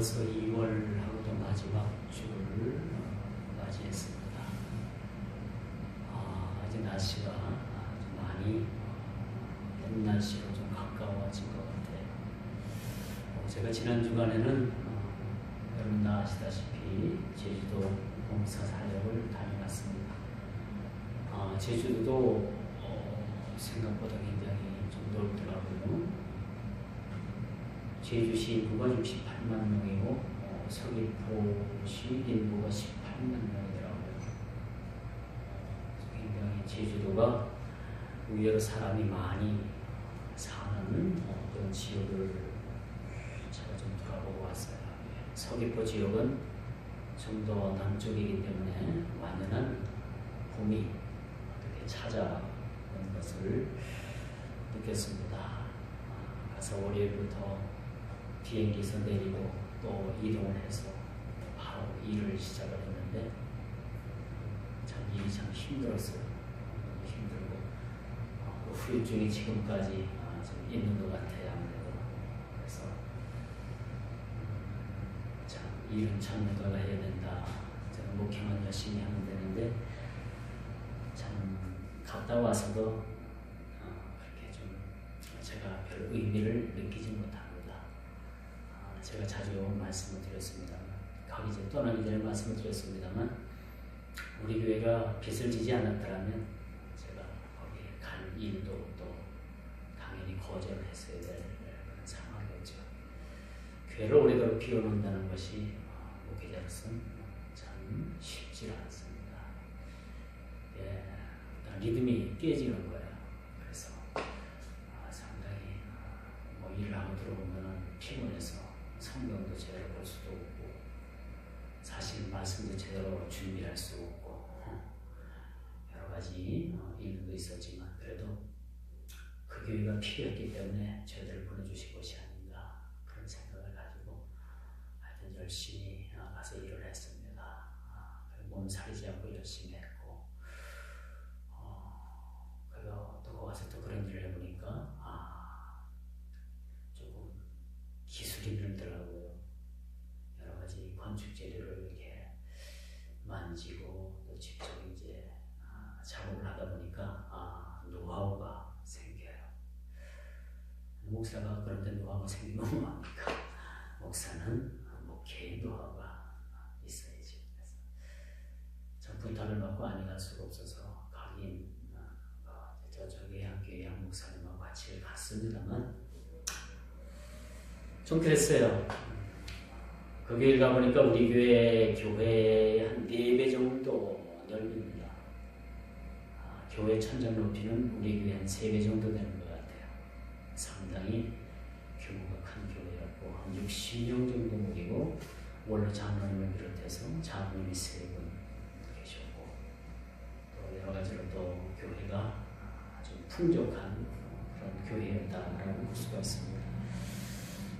벌써 2월하고도 마지막 주를 맞이했습니다. 이제 날씨가 좀 많이 옛 날씨로 좀 가까워진 것 같아요. 제가 지난 주간에는 여러분 다 아시다시피 제주도 봉사 사역을 다녀왔습니다. 제주도도 생각보다 굉장히 좀 넓더라고요. 제주시 인구가 68만 명이고 서귀포시 인구가 18만 명이더라고요. 굉장히 제주도가 의외로 사람이 많이 사는 그런 지역을 제가 좀 돌아보고 왔어요. 서귀포 지역은 좀 더 남쪽이기 때문에 완연한 봄이 이렇게 찾아오는 것을 느꼈습니다. 가서 월요일부터 비행기에서 내리고 또 이동을 해서 바로 일을 시작을 했는데 참 일이 참 힘들었어요. 너무 힘들고 후유증이 지금까지 좀 있는 것 같아요. 아무래도. 그래서 참 일은 참 누가 해야 된다. 저는 목회만 열심히 하면 되는데 참 갔다 와서도 그렇게 좀 제가 별 의미를 느끼지 못합니다. 제가 자주 말씀을 드렸습니다. 가기 전에 떠나기 전에 말씀을 드렸습니다만 우리 교회가 빚을 지지 않았더라면 제가 거기에 갈 일도 또 당연히 거절을 했어야 될 그런 상황이었죠. 교회를 오래도록 비워놓는다는 것이 목회자로서는 참 쉽지 않습니다. 리듬이 깨지는 거예요. 그래서 상당히 일을 하고 들어오면 피곤해서 성경도 제대로 볼 수도 없고 사실 말씀도 제대로 준비할 수 없고 여러 가지 일도 있었지만 그래도 그 교회가 필요했기 때문에 저희들을 보내주신 것이 아닌가 그런 생각을 가지고 하여튼 열심히 가서 일을 했습니다. 몸살이지 않고 열심히 했고 그리고 또 거기서 또 그런 일을 해보니까 조금 기술이 늘더라고요. 여러 가지 건축 재료를 이렇게 만지고 또 직접 이제 작업을 하다 보니까 노하우가 생겨요. 목사가 그런데 노하우가 생기면 뭐합니까? 목사는 목회의 노하우가 있어야지. 그래서 전 부탁을 받고 아니 갈 수가 없어서 가긴 저기 교회 양 목사님하고 같이 갔습니다만 좀 그랬어요. 그 교회를 가보니까 우리 교회 한 4배 정도 넓입니다. 교회 천장 높이는 우리 교회 한 3배 정도 되는 것 같아요. 상당히 규모가 큰 교회였고 한 60명 정도 모이고 원로 장로님을 비롯해서 장로님이 3분 계셨고 또 여러 가지로 또 교회가 아주 풍족한 그런 교회였다라고 볼 수가 있습니다.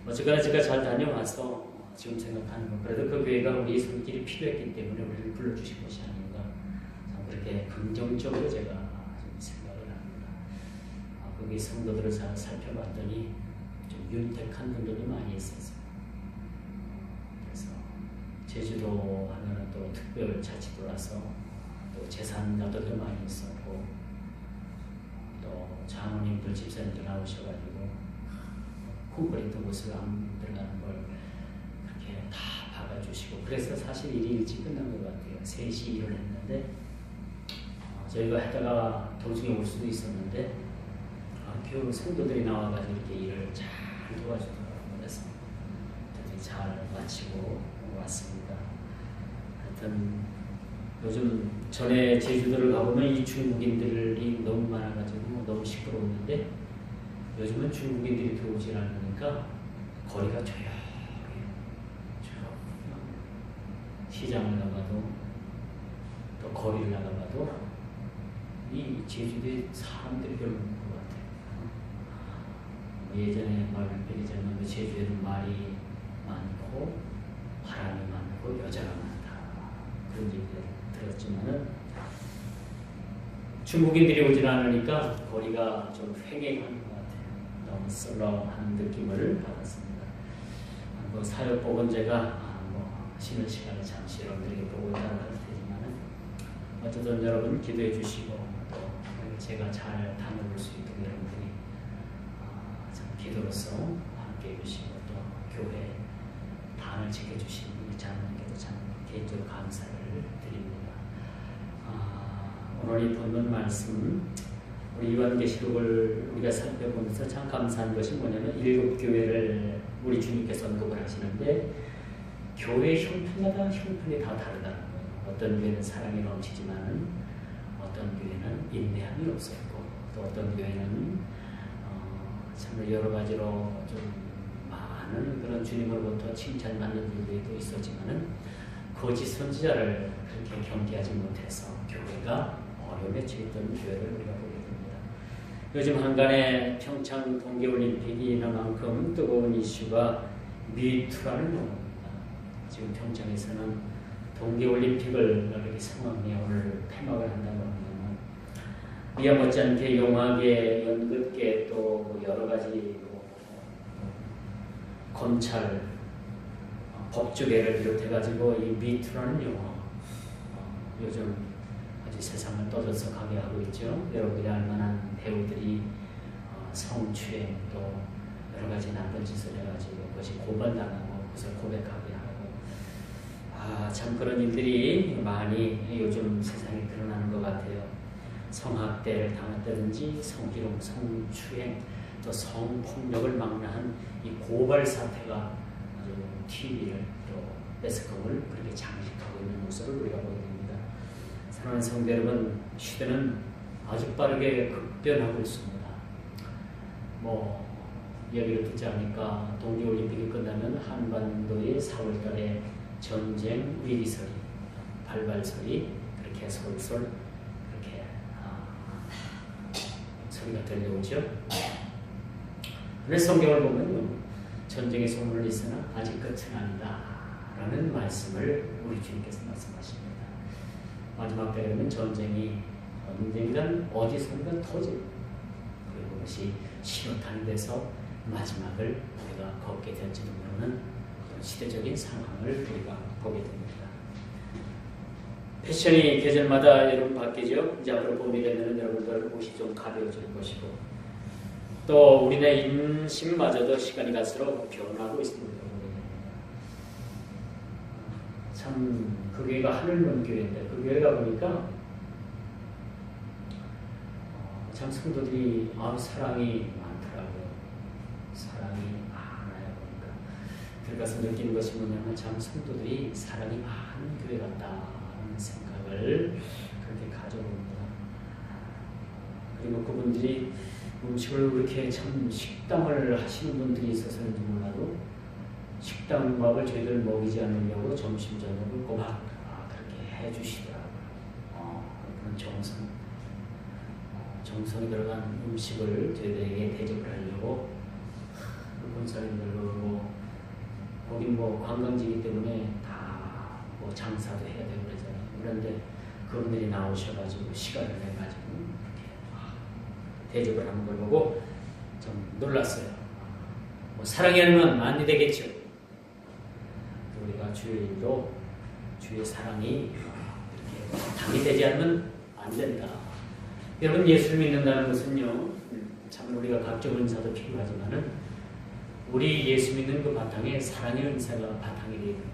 어쨌거나 제가 잘 다녀와서 지금 생각하는 건 그래도 그 교회가 우리 손길이 필요했기 때문에 우리를 불러주신 것이 아닌가 참 그렇게 긍정적으로 제가 좀 생각을 합니다. 거기 성도들을 잘 살펴봤더니 좀 윤택한 분들도 많이 있었어요. 그래서 제주도 하면은 또 특별 자치도라서 또 재산가들도 많이 있었고 또 장로님들 집사님들 나오셔가지고 콘크리트 옷을 안 들어가는 걸 그렇게 다 박아주시고 그래서 사실 일이 일찍 끝난 것 같아요. 3시 일을 했는데 저희가 하다가 도중에 올 수도 있었는데 교회 성도들이 나와가지고 이렇게 일을 잘 도와주더라고요. 그래서 잘 마치고 왔습니다. 하여튼 요즘 전에 제주도를 가보면 이 중국인들이 너무 많아가지고 너무 시끄러웠는데 요즘은 중국인들이 들어오질 않으니까 거리가 조용해요. 시장을 나가도 또 거리를 나가봐도 이 제주도에 사람들이 별로 없는 것 같아요. 예전에 말을 빼기자면 제주에는 말이 많고 바람이 많고 여자가 많다 그런 얘기를 들었지만은 중국인들이 오질 않으니까 거리가 좀 횡행한 것 같아요. 너무 썰렁한 느낌을 받았습니다. 뭐 사역복은 제가 쉬는 시간에 잠시 여러분들에게 보고 있다고 할 테지만 어쨌든 여러분 기도해 주시고 또 제가 잘 다녀볼 수 있도록 여러분들이 참 기도로서 함께 해주시고 또 교회 단을 지켜주신 우리 자녀님께도 참 개인적으로 감사를 드립니다. 오늘 이 본문 말씀 우리 요한계시록을 우리가 살펴보면서 참 감사한 것이 뭐냐면 7교회를 우리 주님께서 언급을 하시는데 교회 형편마다 형편이 다 다르다는 거예요. 어떤 교회는 사랑이 넘치지만 어떤 교회는 인내함이 없었고 또 어떤 교회는 참 여러 가지로 좀 많은 그런 주님으로부터 칭찬받는 일들도 있었지만은 거짓 선지자를 그렇게 경계하지 못해서 교회가 어려움에 처했던 교회를 우리가 보게 됩니다. 요즘 한간에 평창 동계올림픽이 있는 만큼 뜨거운 이슈가 미투라는 용어입니다. 지금 평창에서는 동계올림픽을 이렇게 상황에 오늘 폐막을 한다고 하면 이와 못지않게 영화계, 연극계 또 여러 가지 검찰, 법조계를 비롯해가지고 이 미투라는 용어 요즘 아주 세상을 떠들썩하게 하고 있죠. 여러분들이 알만한 배우들이 성추행 또 여러 가지 나쁜 짓을 해가지고 그것이 고발당하고 그것을 고백하게 하고 참 그런 일들이 많이 요즘 세상에 드러나는 것 같아요. 성학대를 당했다든지 성희롱, 성추행 또 성폭력을 망라한 이 고발 사태가 아주 TV를 또 매스컴을 그렇게 장식하고 있는 모습을 우리가 보게 됩니다. 사랑하는 성도 여러분, 시대는 아주 빠르게 급변하고 있습니다. 이야기를 듣지 않으니까 동계올림픽이 끝나면 한반도의 4월달에 전쟁 위기설이, 발발설이 그렇게 솔솔 그렇게 소리가 들려오죠. 그래서 성경을 보면 전쟁의 소문은 있으나 아직 끝은 아니다 라는 말씀을 우리 주님께서 말씀하십니다. 마지막 때에는 전쟁이 언젠간 어디선가 터지고 그리고 그것이 신호탄이 돼서 마지막을 우리가 걷게 될지도 모르는 그런 시대적인 상황을 우리가 보게 됩니다. 패션이 계절마다 여러분 바뀌죠. 이제 앞으로 봄이 되면 여러분들 옷이 좀 가벼워질 것이고 또 우리네 인식마저도 시간이 갈수록 변하고 있습니다. 참 그 교회가 하늘문 교회인데 그 교회가 보니까 참 성도들이 사랑이 많더라고요. 사랑이 많아요. 보니까 들어가서 느끼는 것이 뭐냐면 참 성도들이 사랑이 많은 교회 같다는 생각을 그렇게 가져봅니다. 그리고 그분들이 음식을 그렇게 참 식당을 하시는 분들이 있어서인지 몰라도 식당 밥을 저희들 먹이지 않으려고 점심 저녁을 꼬박 그렇게 해주시더라고요. 그런 정성이 들어간 음식을 저희들에게 대접을 하려고 본사님들 거기 관광지이기 때문에 다 장사도 해야 되고 그러잖아요. 그런데 그분들이 나오셔가지고 시간을 내가지고 대접을 하는 걸 보고 좀 놀랐어요. 사랑이 아니면 안 되겠죠. 우리가 주일도 주의 사랑이 이렇게 당이 되지 않으면 안 된다. 여러분 예수를 믿는다는 것은요, 참 우리가 각종 은사도 필요하지만은 우리 예수 믿는 그 바탕에 사랑의 은사가 바탕이 되어 있는 거예요.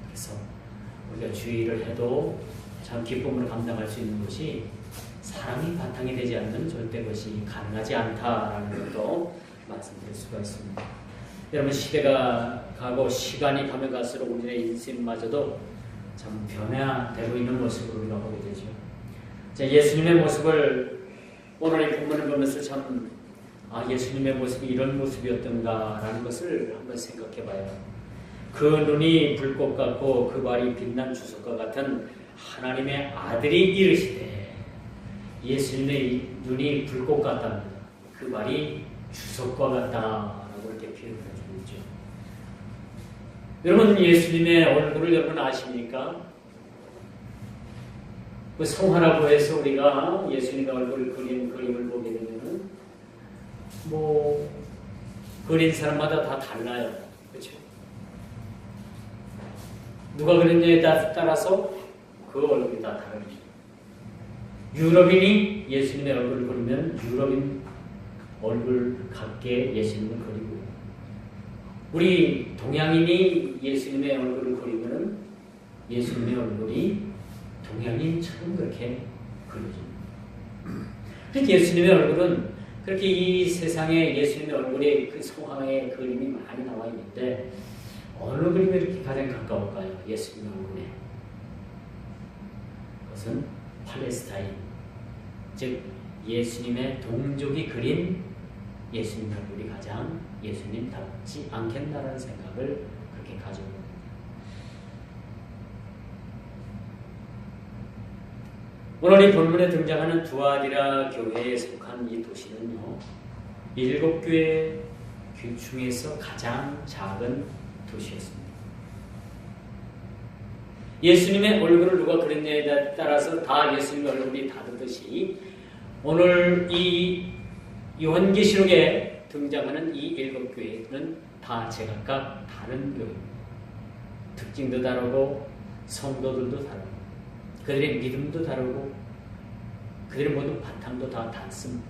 그래서 우리가 주일을 해도 참 기쁨으로 감당할 수 있는 것이 사랑이 바탕이 되지 않는 절대 그것이 가능하지 않다라는 것도 말씀드릴 수가 있습니다. 여러분 시대가 가고 시간이 가면 갈수록 우리의 인생마저도 참 변화되고 있는 모습을 우리가 보게 되죠. 예수님의 모습을 오늘 이 본문을 보면서 참 예수님의 모습이 이런 모습이었던가라는 것을 한번 생각해 봐요. 그 눈이 불꽃 같고 그 발이 빛난 주석과 같은 하나님의 아들이 이르시되 예수님의 눈이 불꽃 같답니다. 그 발이 주석과 같다라고 이렇게 표현해 주고 있죠. 여러분 예수님의 얼굴을 여러분 아십니까? 그 성화라고 우리가 예수님의 얼굴을 그린 그림을 보게 되면은 그린 사람마다 다 달라요. 그렇죠? 누가 그랬냐에 따라서 그 얼굴이 다 다릅니다. 유럽인이 예수님의 얼굴을 그리면 유럽인 얼굴 같게 예수님을 그리고, 우리 동양인이 예수님의 얼굴을 그리면 예수님의 얼굴이 동양인처럼 그렇게 그려집니다. 그렇게 예수님의 얼굴은 그렇게 이 세상에 예수님의 얼굴에 그 성황의 그림이 많이 나와 있는데 어느 그림이 이렇게 가장 가까울까요? 예수님의 얼굴에. 그것은 팔레스타인, 즉 예수님의 동족이 그린 예수님의 얼굴이 가장 예수님답지 않겠나라는 생각을 그렇게 가지고 있습니다. 오늘 이 본문에 등장하는 두아디라 교회에 속한 이 도시는요, 7교회 중에서 가장 작은 도시였습니다. 예수님의 얼굴을 누가 그렸냐에 따라서 다 예수님의 얼굴이 다르듯이 오늘 이 요한계시록에 등장하는 이 7교회는 다 제각각 다른 교회입니다. 특징도 다르고 성도들도 다르고 그들의 믿음도 다르고 그들의 모든 바탕도 다 다릅니다.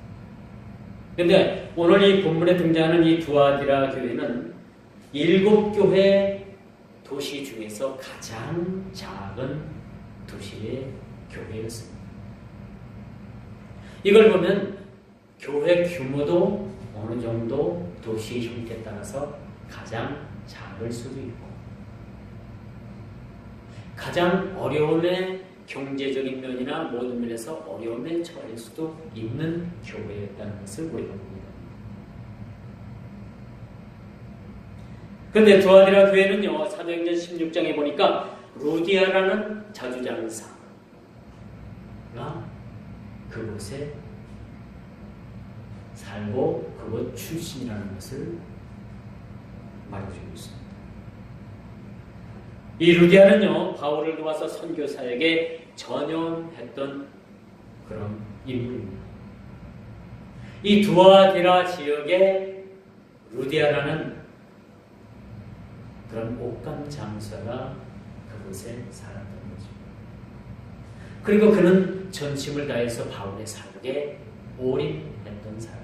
그런데 오늘 이 본문에 등장하는 이 두아디라 교회는 7교회 도시 중에서 가장 작은 도시의 교회였습니다. 이걸 보면 교회 규모도 어느 정도 도시 형태에 따라서 가장 작을 수도 있고 가장 어려움의 경제적인 면이나 모든 면에서 어려움에 처할 수도 있는 교회였다는 것을 우리가 봅니다. 그런데 두아디라 교회는요, 사도행전 16장에 보니까 루디아라는 자주장사가 그곳에 살고 그곳 출신이라는 것을 말해주고 있습니다. 이 루디아는요, 바울을 도와서 선교사에게 전염했던 그런 인물입니다. 이 두아디라 지역에 루디아라는 그런 옷감 장사가 그곳에 살았던 거죠. 그리고 그는 전심을 다해서 바울의 사역에 올인했던 사람.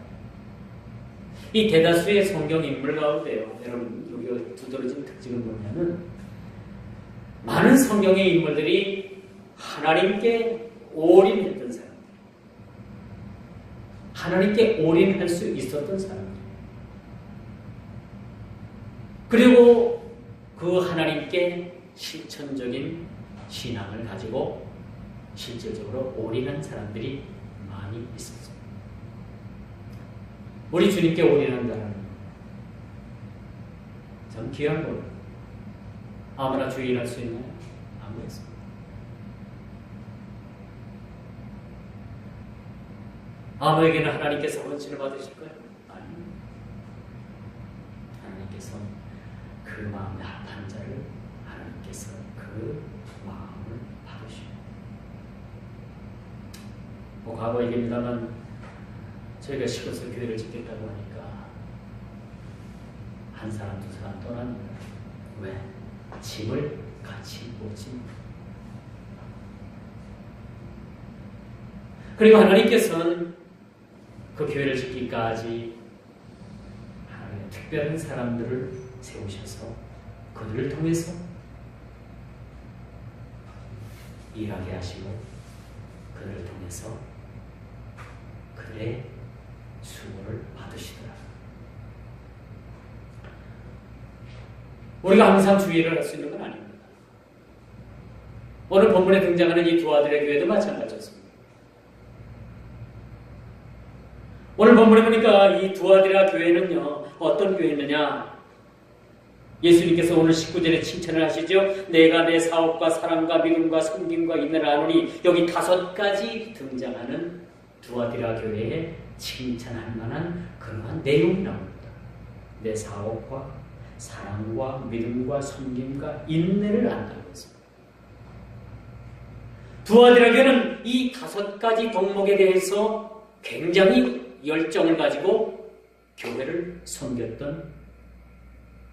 이 대다수의 성경 인물 가운데요, 여러분 여기 두드러진 특징은 뭐냐면 많은 성경의 인물들이 하나님께 올인했던 사람들, 하나님께 올인할 수 있었던 사람들, 그리고 그 하나님께 실천적인 신앙을 가지고 실질적으로 올인한 사람들이 많이 있었습니다. 우리 주님께 올인한다는 것, 참 귀한 것. 아무나 주의할 수 있나요? 아무렇습니다. 아무에게나 하나님께서 헌신을 받으실까요? 아닙니다. 하나님께서 그 마음에 합한 자를 하나님께서 그 마음을 받으십니다. 과거 얘기입니다만 저희가 시골서 교회를 짓겠다고 하니까 한 사람 두 사람 떠납니다. 왜? 짐을 같이 못 집니다. 그리고 하나님께서는 그 교회를 짓기까지 하나님의 특별한 사람들을 세우셔서 그들을 통해서 일하게 하시고 그들을 통해서 그들의 수고를 받으시더라. 우리가 항상 주의를 할 수 있는 건 아닙니다. 오늘 본문에 등장하는 이 두아디라 교회도 마찬가지였습니다. 오늘 본문에 보니까 이 두아디라 교회는요, 어떤 교회느냐? 예수님께서 오늘 19절에 칭찬을 하시죠. 내가 내 사업과 사랑과 믿음과 섬김과 인내를 아노니, 여기 5가지 등장하는 두아디라 교회에 칭찬할 만한 그러한 내용이 나옵니다. 내 사업과 사랑과 믿음과 섬김과 인내를 안다고 했습니다. 두아디라 교회는 이 5가지 덕목에 대해서 굉장히 열정을 가지고 교회를 섬겼던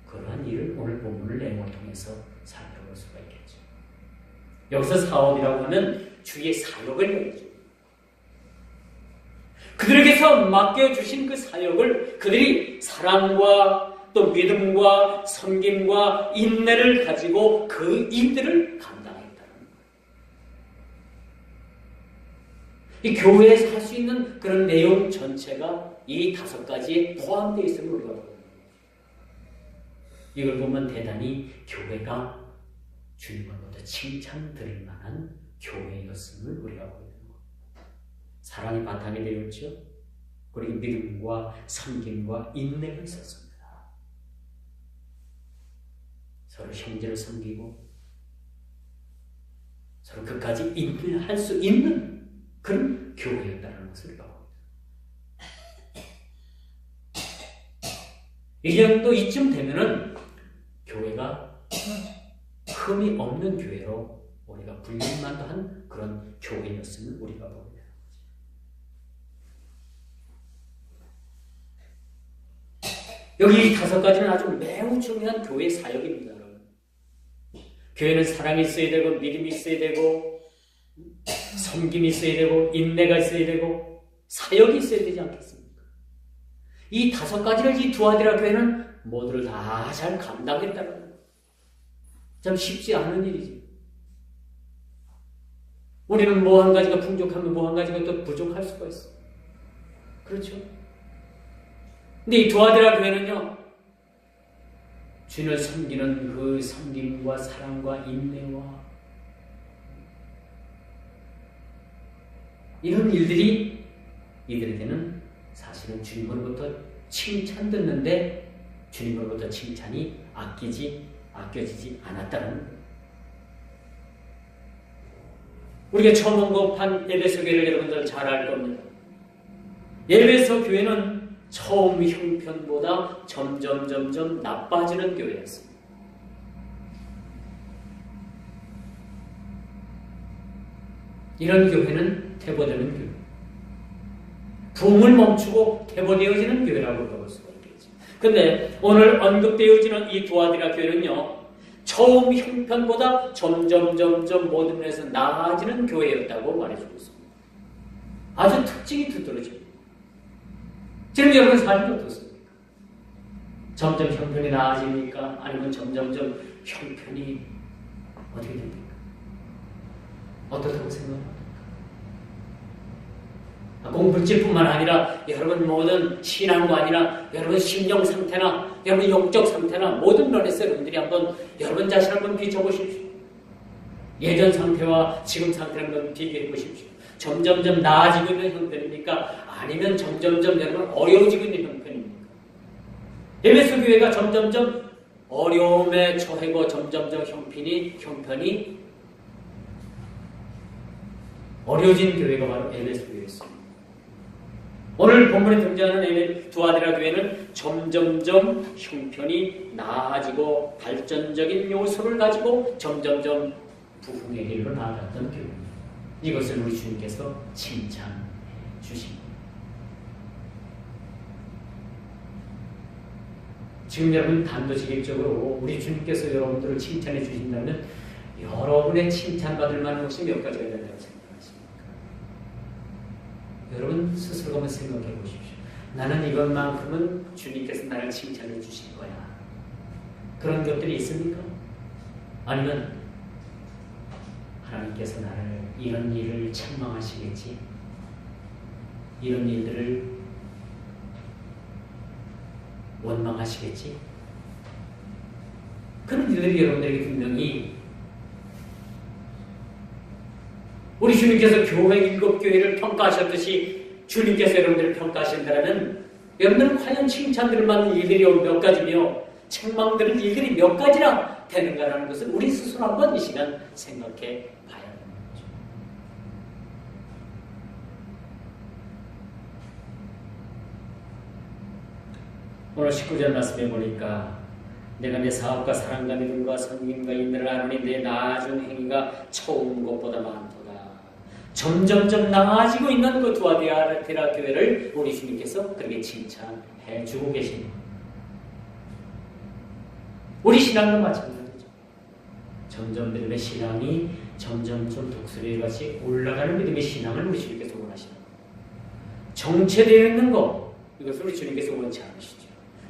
그러한 일을 오늘 본문을 내용을 통해서 살펴봅니다. 볼 수가 있겠죠. 여기서 사업이라고 하면 주의 사역을 얘기죠. 그들에게서 맡겨주신 그 사역을 그들이 사랑과 또 믿음과 섬김과 인내를 가지고 그 일들을 감당했다는 거예요. 이 교회에서 할 수 있는 그런 내용 전체가 이 5가지에 포함되어 있음을 우리가 보는 거예요. 이걸 보면 대단히 교회가 주님으로부터 칭찬드릴 만한 교회였음을 우리가 보게 되는 거예요. 사랑이 바탕이 되어 있죠. 그리고 믿음과 섬김과 인내가 있었습니다. 서로 형제를 섬기고 서로 끝까지 인내할 수 있는 그런 교회였다는 것을 우리가 봅니다. 이 정도 이쯤 되면은 교회가 흠이 없는 교회로 우리가 불릴만도 한 그런 교회였음을 우리가 봅니다. 여기 이 5가지는 아주 매우 중요한 교회 사역입니다. 여러분. 교회는 사랑이 있어야 되고 믿음이 있어야 되고 섬김이 있어야 되고 인내가 있어야 되고 사역이 있어야 되지 않겠습니까? 이 5가지를 이 두아디라 교회는 모두를 다 잘 감당했다는 거예요. 참 쉽지 않은 일이지. 우리는 뭐 한 가지가 풍족하면 뭐 한 가지가 또 부족할 수가 있어. 그렇죠? 근데 이 두아디라 교회는요, 주님을 섬기는 그 섬김과 사랑과 인내와 이런 일들이 이들에게는 사실은 주님으로부터 칭찬 듣는데 주님으로부터 칭찬이 아껴지지 않았다는 거예요. 우리가 처음 언급한 에베소 교회를 여러분들 잘 알 겁니다. 에베소 교회는 처음 형편보다 점점 나빠지는 교회였습니다. 이런 교회는 퇴보되는 교회. 부흥을 멈추고 퇴보되어지는 교회라고 볼 수가 있겠죠. 근데 오늘 언급되어지는 이 두아디라 교회는요, 처음 형편보다 점점 모든 면에서 나아지는 교회였다고 말해주고 있습니다. 아주 특징이 두드러집니다. 지금 여러분 삶이 어떻습니까? 점점 형편이 나아집니까? 아니면 점점 형편이 어떻게 됩니까? 어떻다고 생각합니까? 공불질뿐만 아니라 여러분 모든 신앙과 아니라 여러분 심령 상태나 여러분 영적 상태나 모든 면에서 여러분들이 한번 여러분 자신 한번 비춰보십시오. 예전 상태와 지금 상태를 한번 비교해 보십시오. 점점 나아지고 있는 형편입니까? 아니면 점점 여러분 어려워지고 있는 형편입니까? 에베소 교회가 점점 어려움에 처해고 점점 형편이 어려워진 교회가 바로 에베소 교회였습니다. 오늘 본문에 등장하는 두아디라 교회는 점점 형편이 나아지고 발전적인 요소를 가지고 점점 부흥의 길로 나아갔던 교회입니다. 이것을 우리 주님께서 칭찬해 주십니다. 지금 여러분 단도직입적으로 우리 주님께서 여러분들을 칭찬해 주신다면 여러분의 칭찬받을 만한 것이 몇 가지가 된다고 생각하십니까? 여러분 스스로 한번 생각해 보십시오. 나는 이것만큼은 주님께서 나를 칭찬해 주실 거야. 그런 것들이 있습니까? 아니면 하나님께서 나를 이런 일을 책망하시겠지? 이런 일들을 원망하시겠지? 그런 일들이 여러분들에게 분명히 우리 주님께서 교회 7교회를 평가하셨듯이 주님께서 여러분들을 평가하신다면 여러분들은 과연 칭찬들을 받는 일들이 몇 가지며 책망들을 일들이 몇 가지나 되는가라는 것을 우리 스스로 한번 이 시간 생각해 봐야 하는 거죠. 오늘 19절 말씀해 보니까 내가 내 사업과 사랑과 믿음과 섬김과 인내를 아노니 내 나아진 행위가 처음 것보다 많도다. 점점 나아지고 있는 그 두아디라 교회를 우리 주님께서 그렇게 칭찬해 주고 계십니다. 우리 신앙도 마찬가지죠. 점점 믿음의 신앙이 점점 독수리 같이 올라가는 믿음의 신앙을 우리 주님께서 원하시는 거예요. 정체되어 있는 것, 이것을 우리 주님께서 원치 않으시죠.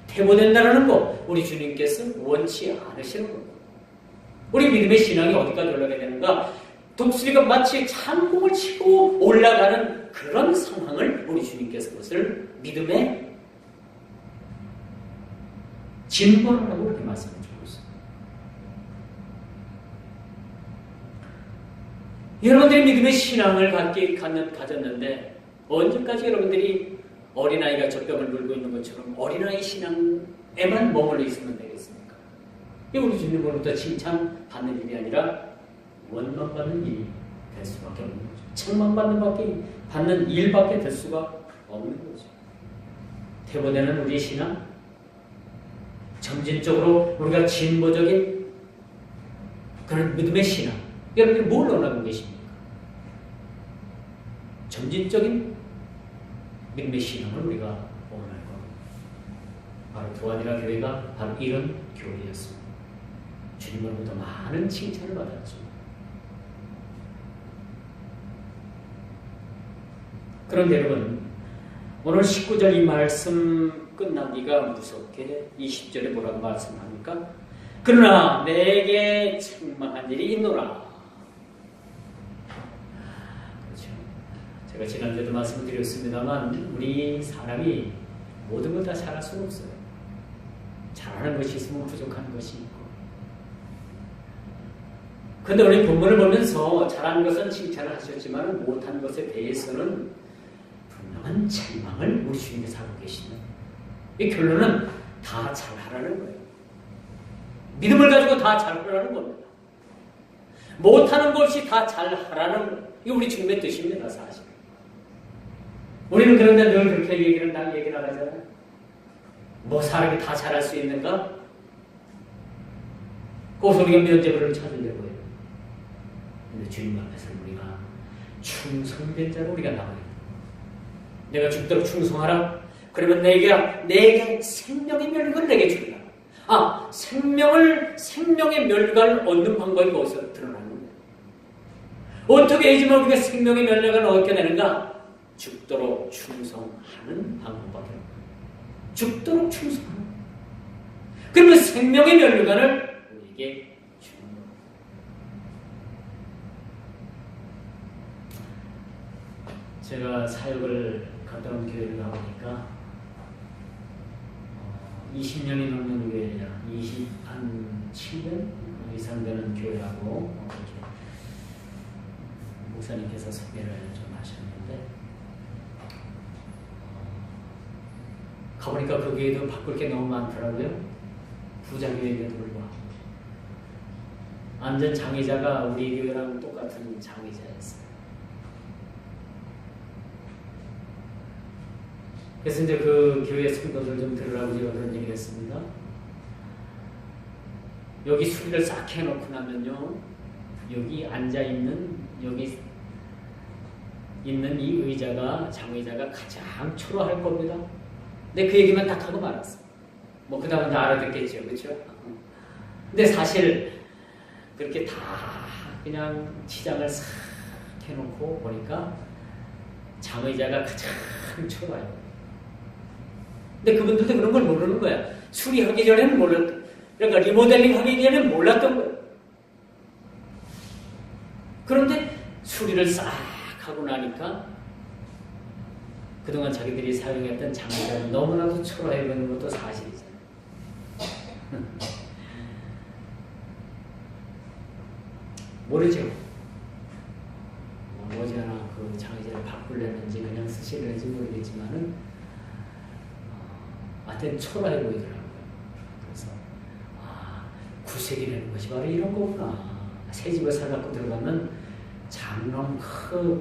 퇴보된다는 것, 우리 주님께서 원치 않으시는 겁니다. 우리 믿음의 신앙이 어디까지 올라가야 되는가? 독수리가 마치 창공을 치고 올라가는 그런 상황을 우리 주님께서 그것을 믿음의 진보라고 그렇게 말씀해 주고 있습니다. 여러분들이 믿음의 신앙을 가졌는데 언제까지 여러분들이 어린아이가 젖병을 물고 있는 것처럼 어린아이 신앙에만 머물러 있으면 되겠습니까? 이게 우리 주님으로부터 칭찬받는 일이 아니라 원망받는 일이 될 수밖에 없는 거죠. 칭찬받는 일밖에 될 수가 없는 거죠. 퇴보되는 우리의 신앙, 점진적으로 우리가 진보적인 그런 믿음의 신앙, 여러분들이 뭘 원하고 계십니까? 점진적인 믿음의 신앙을 우리가 원할 겁니다. 바로 두아디라 교회가 바로 이런 교회였습니다. 주님으로부터 많은 칭찬을 받았죠. 그런데 여러분, 오늘 19절 이 말씀 끝나기가 무섭게 20절에 뭐라고 말씀합니까? 그러나 내게 책망한 일이 있노라. 그렇죠. 제가 지난주에도 말씀드렸습니다만 우리 사람이 모든 걸 다 잘할 수는 없어요. 잘하는 것이 있으면 부족한 것이 있고. 그런데 우리 본문을 보면서 잘한 것은 칭찬을 하셨지만 못한 것에 대해서는 분명한 책망을 우리 주님께서 하고 계시는, 이 결론은 다 잘하라는 거예요. 믿음을 가지고 다 잘하라는 겁니다. 못하는 것 없이 다 잘하라는 거예요. 이게 우리 주님의 뜻입니다, 사실. 우리는 그런데 늘 그렇게 얘기를 하잖아요. 뭐 사람이 다 잘할 수 있는가? 거기서 우리가 면제부를 찾으려고 해요. 근데 주님 앞에서는 우리가 충성된 자로 우리가 나와요. 내가 죽도록 충성하라. 그러면 내게 생명의 멸류관을 내게 주리라. 생명의 멸류관을 얻는 방법이 거기서 드러나는 거예요. 어떻게 해야지만 우리가 생명의 멸류관을 얻게 되는가? 죽도록 충성하는 방법밖에 없어요. 죽도록 충성하는 거예요. 그러면 생명의 멸류관을 우리에게 주는 거예요. 제가 사역을 갔다 온 교회를 가보니까 20년이 넘는 교회야. 27년 이상 되는 교회라고 이렇게 목사님께서 소개를 좀 하셨는데 가보니까 그 교회도 바꿀 게 너무 많더라고요. 부자교회에도 불구하고 완전 장의자가 우리 교회랑 똑같은 장의자였어요. 그래서 이제 그 교회 성도들 좀 들으라고 제가 그런 얘기를 했습니다. 여기 수리를 싹 해놓고 나면요, 여기 여기 있는 이 의자가, 장의자가 가장 초라할 겁니다. 근데 그 얘기만 딱 하고 말았어요. 뭐 그 다음은 다 알아듣겠죠, 그렇죠? 근데 사실 그렇게 다 그냥 치장을 싹 해놓고 보니까 장의자가 가장 초라해요. 근데 그분들도 그런 걸 모르는 거야. 수리하기 전에는 몰랐던, 그러니까 리모델링 하기 전에는 몰랐던 거야. 그런데 수리를 싹 하고 나니까 그동안 자기들이 사용했던 장비가 너무나도 초라해 보이는 것도 사실이잖아요. 모르죠. 머지않아 그 장의자를 바꾸려는지 그냥 쓰시려는지 모르겠지만은 하여튼 초라해 보이더라고요. 그래서 구색이라는 것이 바로 이런 거구나. 새 집을 사갖고 들어가면 장롱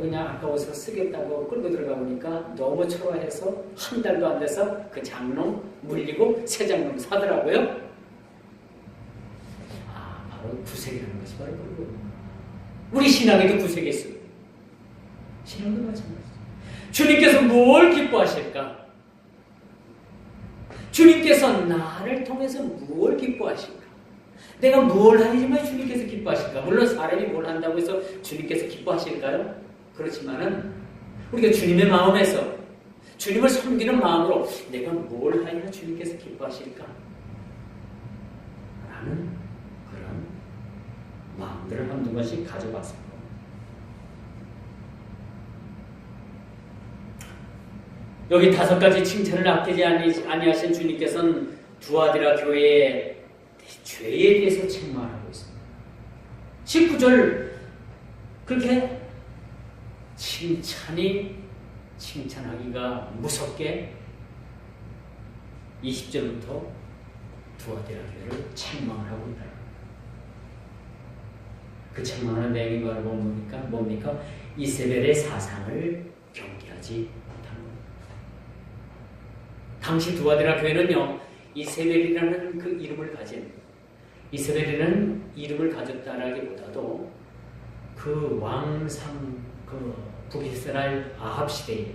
그냥 아까워서 쓰겠다고 끌고 들어가 보니까 너무 초라해서 한 달도 안 돼서 그 장롱 물리고 새 장롱 사더라고요. 바로 구색이라는 것이 바로 그거구나. 우리 신앙에도 구색이 있어요. 신앙도 마찬가지죠. 주님께서 뭘 기뻐하실까? 주님께서 나를 통해서 무엇을 기뻐하실까? 내가 뭘 하지만 주님께서 기뻐하실까? 물론 사람이 뭘 한다고 해서 주님께서 기뻐하실까요? 그렇지만은 우리가 주님의 마음에서 주님을 섬기는 마음으로 내가 뭘 하야 주님께서 기뻐하실까? 라는 그런 마음들을 한두 번씩 가져봤습니다. 여기 5가지 칭찬을 아끼지 아니하신 주님께서는 두아디라 교회의 죄에 대해서 책망하고 있습니다. 19절 그렇게 칭찬하기가 무섭게 20절부터 두아디라 교회를 책망을 하고 있다. 그 책망하는 내용이 바로 뭡니까? 이세벨의 사상을 경계하지 못한 겁니다. 당시 두아디라 교회는요, 이세벨이라는 그 이름을 가진, 이세벨이라는 이름을 가졌다라기보다도 그 왕상, 그 북이스라엘 아합 시대에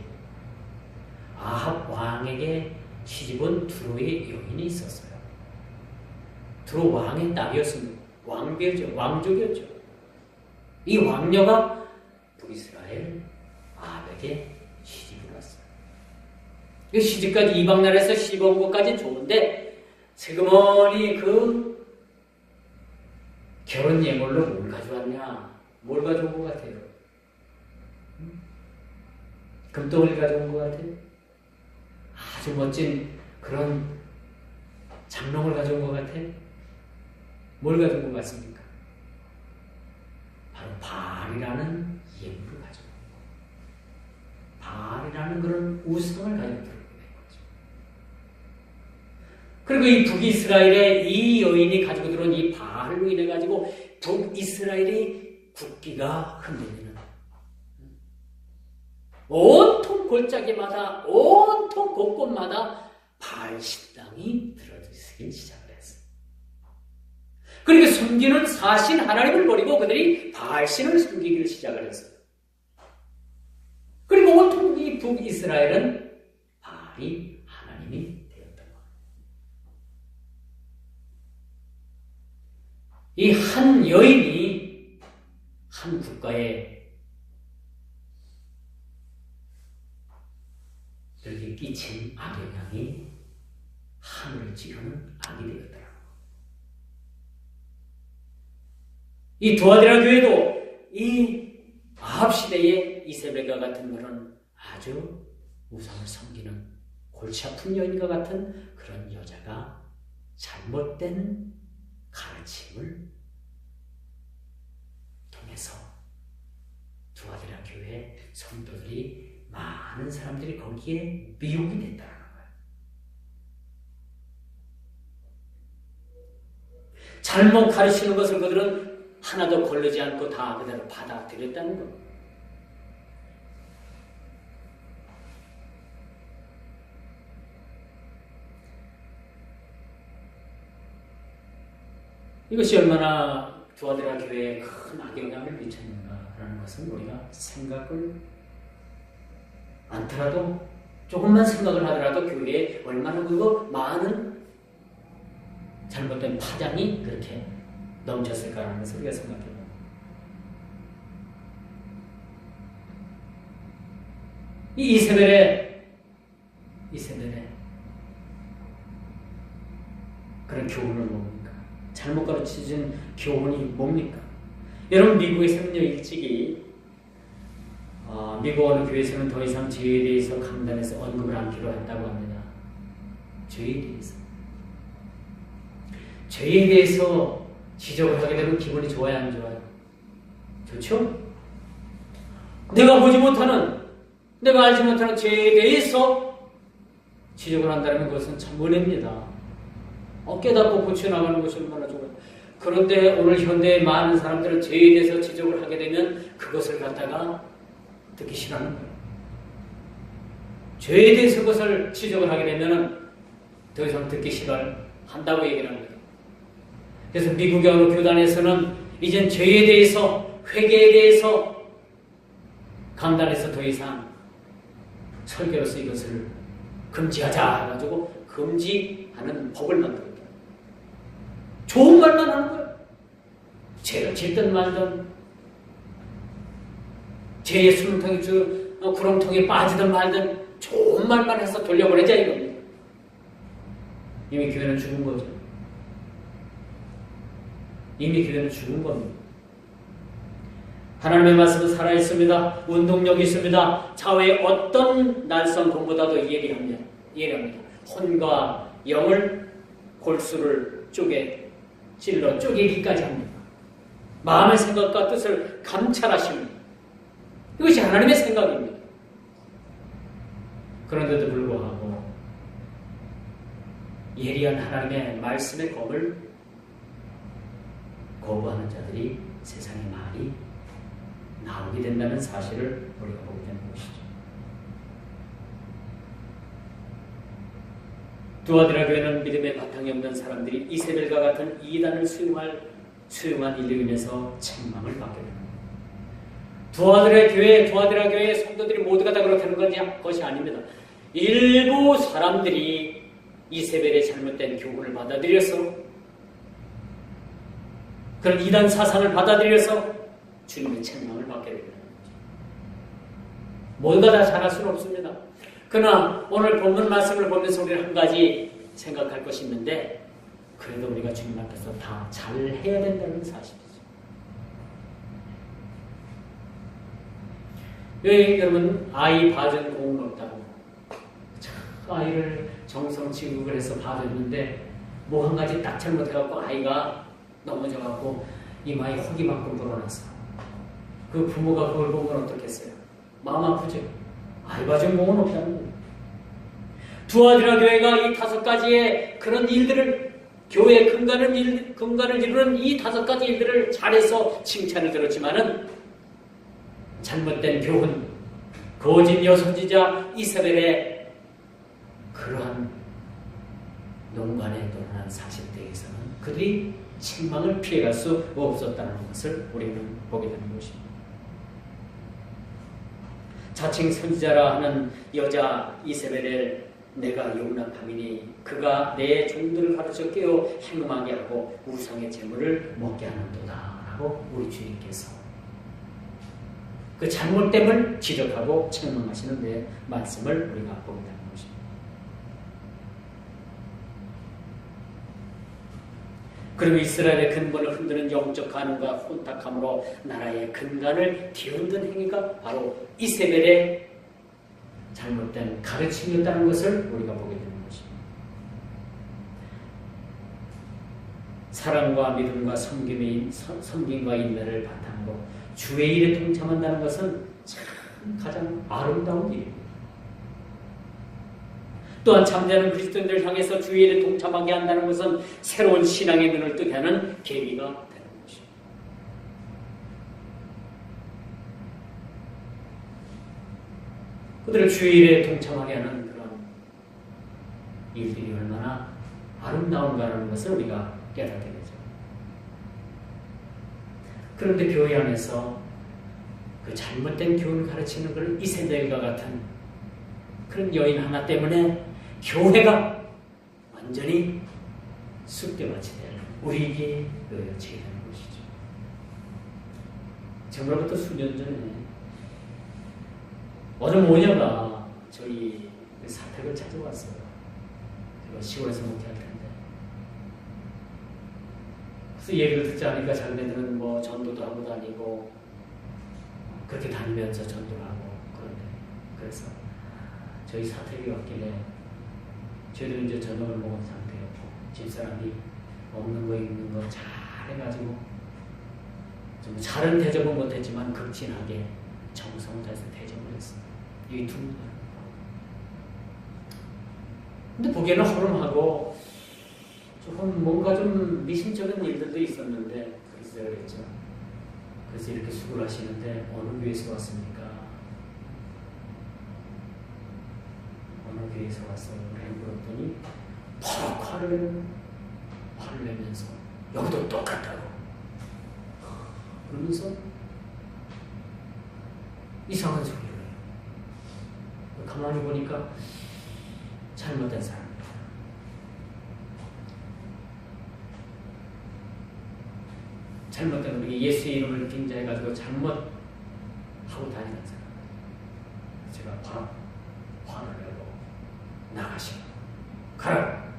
아합 왕에게 시집온 두로의 여인이 있었어요. 두로 왕의 딸이었습니다. 왕족이었죠. 이 왕녀가 북이스라엘 아합에게 시집을 왔어요. 시집까지 이방 나라에서 시집 온 것까지 좋은데 슬그머니 그 결혼 예물로 뭘 가져왔냐? 뭘 가져온 것 같아요? 금덩어리를 가져온 것 같아요? 아주 멋진 그런 장롱을 가져온 것 같아요? 뭘 가져온 것 같습니까? 바로 바알이라는 예물을 가져온 것. 바알이라는 그런 우상을 가지고 들어온 거죠. 그리고 이 북이스라엘에 이 여인이 가지고 들어온 이 바알로 인해 가지고 북이스라엘의 국기가 흔들리는, 온통 골짜기마다 온통 곳곳마다 바알 신당이 들어서기 시작을 했어요. 그러니까 숨기는 사신 하나님을 버리고 그들이 바알 신을 숨기기를 시작을 했어요. 그리고 온통 이 북이스라엘은 바알이 하나님이 되었던 거예요. 이 한 여인이 한 국가에 여기 끼친 악영향이 하늘을 찌르는 악이 되었더라고요. 이 두아디라 교회도 이 아합 시대의 이세벨과 같은 그런 아주 우상을 섬기는 골치 아픈 여인과 같은 그런 여자가 잘못된 가르침을 통해서 두아디라 교회 성도들이 많은 사람들이 거기에 미혹이 됐다는 거예요. 잘못 가르치는 것을 그들은 하나도 걸르지 않고 다 그대로 받아들였다는 거예요. 이것이 얼마나 두아디라 교회에 큰 악영향을 미쳤는가라는 것은 우리가 생각을 않더라도 조금만 생각을 하더라도 교회에 얼마나 그거 많은 잘못된 파장이 그렇게 넘쳤을까라는 것을 우리가 생각해봅니다. 이 이세벨의 그런 교훈은 뭡니까? 잘못 가르쳐진 교훈이 뭡니까? 여러분, 미국에서는요, 일찍이 미국 어느 교회에서는 더 이상 죄에 대해서 강단에서 언급을 않기로 했다고 합니다. 죄에 대해서. 죄에 대해서 지적을 하게 되면 기분이 좋아요, 안 좋아요? 좋죠? 내가 보지 못하는, 내가 알지 못하는 죄에 대해서 지적을 한다면 그것은 참 은혜입니다. 깨닫고 고쳐나가는 것이 얼마나 좋아요. 그런데 오늘 현대의 많은 사람들은 죄에 대해서 지적을 하게 되면 그것을 갖다가 듣기 싫어하는 거예요. 죄에 대해서 그것을 지적을 하게 되면 더 이상 듣기 싫어한다고 얘기를 하는 거예요. 그래서 미국의 어느 교단에서는 이젠 죄에 대해서, 회개에 대해서 강단에서 더 이상 설교로서 이것을 금지하자 해가지고 금지하는 법을 만들었다. 좋은 좋은 말만 하는 거예요. 죄를 짓든 말든, 죄의 수렁통에 구렁통에 빠지든 말든 좋은 말만 해서 돌려보내자 이겁니다. 이미 교회는 죽은 거죠. 이미 교회는 죽은 겁니다. 하나님의 말씀은 살아있습니다. 운동력이 있습니다. 좌우의 어떤 날선 공보다도 예리합니다. 혼과 영을 골수를 찔러 쪼개기까지 합니다. 마음의 생각과 뜻을 감찰하십니다. 이것이 하나님의 생각입니다. 그런데도 불구하고 예리한 하나님의 말씀의 검을 거부하는 자들이 세상에 많이 나오게 된다는 사실을 우리가 보게 되는 것이죠. 두아디라 교회는 믿음의 바탕이 없는 사람들이 이세벨과 같은 이단을 수용한 일로 인해서 책망을 받게 됩니다. 두아디라 교회의 성도들이 모두가 다 그렇게 하는 것이 아닙니다. 일부 사람들이 이세벨의 잘못된 교훈을 받아들여서, 그런 이단 사상을 받아들여서 주님의 책망을 받게 됩니다. 모두가 다 잘할 수는 없습니다. 그러나 오늘 본문 말씀을 보면서 우리는 한 가지 생각할 것이 있는데, 그래도 우리가 주님 앞에서 다 잘해야 된다는 사실이죠. 여러분, 아이 봐준 공은 없다고. 아이를 정성지급을 해서 봐줬는데 뭐 한 가지 딱 잘못해갖고 아이가 넘어져갖고 이마에 혹이만큼 불어났어. 그 부모가 그걸 보면 어떻겠어요? 마음 아프죠? 아이 봐준 공은 없다는 거예요. 두아디라 교회가 이 5가지의 그런 일들을, 교회의 근간을 이루는 이 5가지 일들을 잘해서 칭찬을 들었지만은 잘못된 교훈, 거짓 여선지자 이세벨의 그러한 농간에 드러난 사실에 대해서는 그들이 책망을 피해갈 수 없었다는 것을 우리는 보게 되는 것입니다. 자칭 선지자라 하는 여자 이세벨을 내가 용납함이니 그가 내 종들을 가르쳐 깨어 행음하게 하고 우상의 재물을 먹게 하는도다 라고 우리 주님께서 그 잘못됨을 지적하고 책망하시는 데 말씀을 우리가 보게 되는 것입니다. 그리고 이스라엘의 근본을 흔드는 영적 간음과 혼탁함으로 나라의 근간을 뒤흔든 행위가 바로 이세벨의 잘못된 가르침이었다는 것을 우리가 보게 되는 것입니다. 사랑과 믿음과 섬김과 인내를 바탕으로 주의 일에 동참한다는 것은 참 가장 아름다운 일입니다. 또한 잠자는 그리스도인들을 향해서 주의 일에 동참하게 한다는 것은 새로운 신앙의 눈을 뜨게 하는 계기가 되는 것입니다. 그들을 주의 일에 동참하게 하는 그런 일들이 얼마나 아름다운가라는 것을 우리가 깨닫게 되죠. 그런데 교회 안에서 그 잘못된 교훈을 가르치는 그런 이세벨과 같은 그런 여인 하나 때문에 교회가 완전히 쑥대밭이 되는 우리에게 놓여지게 되는 것이죠. 정말부터 수년 전에 어느 모녀가 저희 사택을 찾아왔어요. 제가 시골에서 목회할 텐데. 그래서 얘기를 듣지 않으니까 자기네들은 뭐 전도도 하고 다니고 그렇게 다니면서 전도를 하고 그런데 그래서 저희 사택에 왔길래 저희도 이제 저녁을 먹은 상태였고 집사람이 먹는 거 입는 거 잘 해가지고 좀 잘은 대접은 못했지만 극진하게 정성을 다해서 대접을 했습니다. 이 두 분. 근데 보기에는 허름하고 조금 뭔가 좀 미신적인 일들도 있었는데 그랬죠. 그래서 이렇게 수고를 하시는데 어느 교회에서 왔습니까? 어느 교회에서 왔어요? 물었더니 퍽 화를 내면서 여기도 똑같다고 그러면서 이상한 소리를 해요. 가만히 보니까 잘못된 사람이다. 잘못된 우리 예수의 이름을 빙자해가지고 잘못하고 다니는 사람, 제가 바로 화를 내고 나가시고 가라,